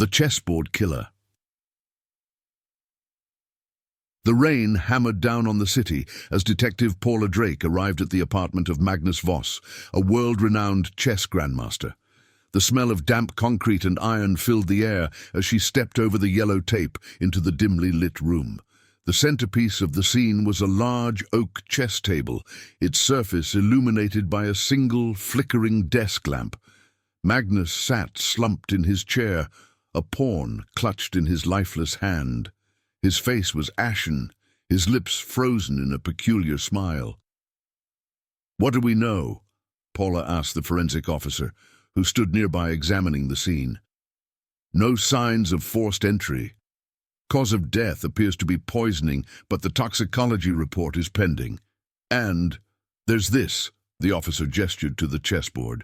The Chessboard Killer. The rain hammered down on the city as Detective Paula Drake arrived at the apartment of Magnus Voss, a world-renowned chess grandmaster. The smell of damp concrete and iron filled the air as she stepped over the yellow tape into the dimly lit room. The centerpiece of the scene was a large oak chess table, its surface illuminated by a single flickering desk lamp. Magnus sat slumped in his chair, a pawn clutched in his lifeless hand. His face was ashen, his lips frozen in a peculiar smile. "What do we know?" Paula asked the forensic officer, who stood nearby examining the scene. "No signs of forced entry. Cause of death appears to be poisoning, but the toxicology report is pending. And there's this," the officer gestured to the chessboard.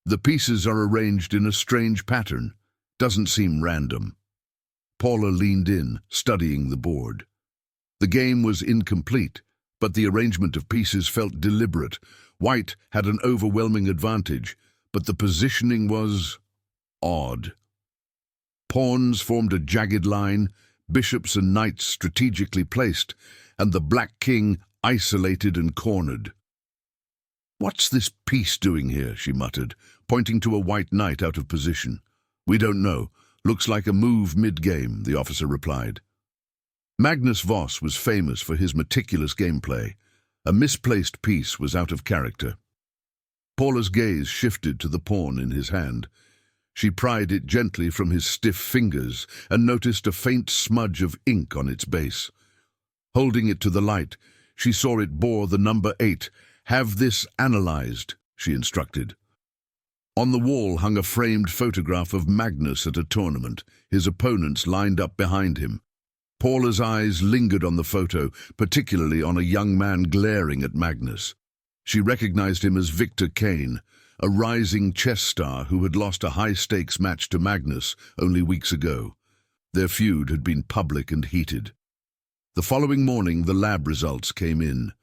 "The pieces are arranged in a strange pattern. Doesn't seem random." Paula leaned in, studying the board. The game was incomplete, but the arrangement of pieces felt deliberate. White had an overwhelming advantage, but the positioning was odd. Pawns formed a jagged line, bishops and knights strategically placed, and the Black King isolated and cornered. "What's this piece doing here?" she muttered, pointing to a white knight out of position. "We don't know. Looks like a move mid-game," the officer replied. Magnus Voss was famous for his meticulous gameplay. A misplaced piece was out of character. Paula's gaze shifted to the pawn in his hand. She pried it gently from his stiff fingers and noticed a faint smudge of ink on its base. Holding it to the light, she saw it bore the number 8. "Have this analyzed," she instructed. On the wall hung a framed photograph of Magnus at a tournament, his opponents lined up behind him. Paula's eyes lingered on the photo, particularly on a young man glaring at Magnus. She recognized him as Victor Kane, a rising chess star who had lost a high-stakes match to Magnus only weeks ago. Their feud had been public and heated. The following morning, the lab results came in.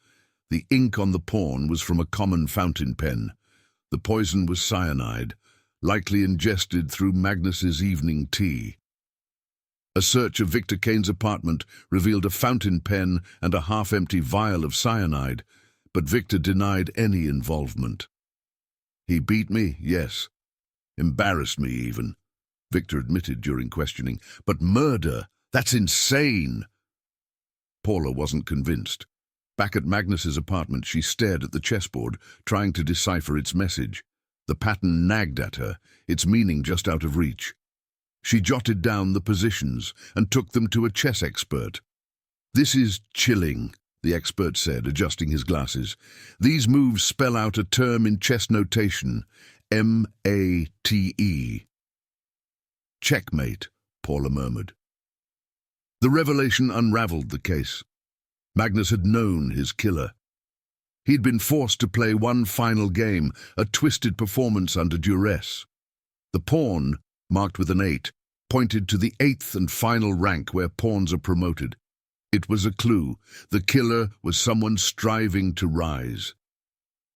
The ink on the pawn was from a common fountain pen. The poison was cyanide, likely ingested through Magnus's evening tea. A search of Victor Kane's apartment revealed a fountain pen and a half-empty vial of cyanide, but Victor denied any involvement. "He beat me, yes. Embarrassed me, even," Victor admitted during questioning. "But murder? That's insane!" Paula wasn't convinced. Back at Magnus's apartment, she stared at the chessboard, trying to decipher its message. The pattern nagged at her, its meaning just out of reach. She jotted down the positions and took them to a chess expert. "This is chilling," the expert said, adjusting his glasses. "These moves spell out a term in chess notation, M-A-T-E. "Checkmate," Paula murmured. The revelation unraveled the case. Magnus had known his killer. He'd been forced to play one final game, a twisted performance under duress. The pawn, marked with an 8, pointed to the 8th and final rank where pawns are promoted. It was a clue. The killer was someone striving to rise.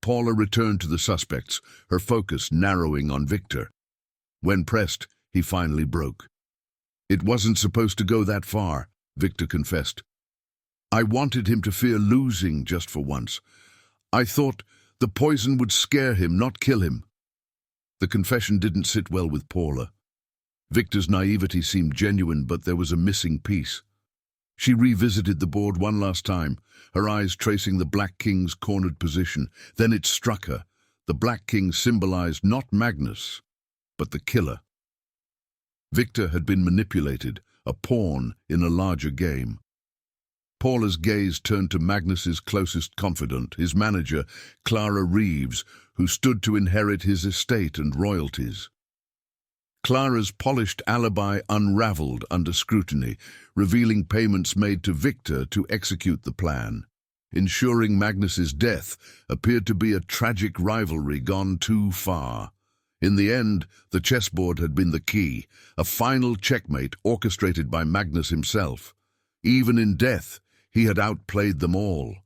Paula returned to the suspects, her focus narrowing on Victor. When pressed, he finally broke. "It wasn't supposed to go that far," Victor confessed. "I wanted him to fear losing just for once. I thought the poison would scare him, not kill him." The confession didn't sit well with Paula. Victor's naivety seemed genuine, but there was a missing piece. She revisited the board one last time, her eyes tracing the Black King's cornered position. Then it struck her. The Black King symbolized not Magnus, but the killer. Victor had been manipulated, a pawn in a larger game. Paula's gaze turned to Magnus's closest confidant, his manager, Clara Reeves, who stood to inherit his estate and royalties. Clara's polished alibi unraveled under scrutiny, revealing payments made to Victor to execute the plan. Ensuring Magnus's death appeared to be a tragic rivalry gone too far. In the end, the chessboard had been the key, a final checkmate orchestrated by Magnus himself. Even in death, he had outplayed them all.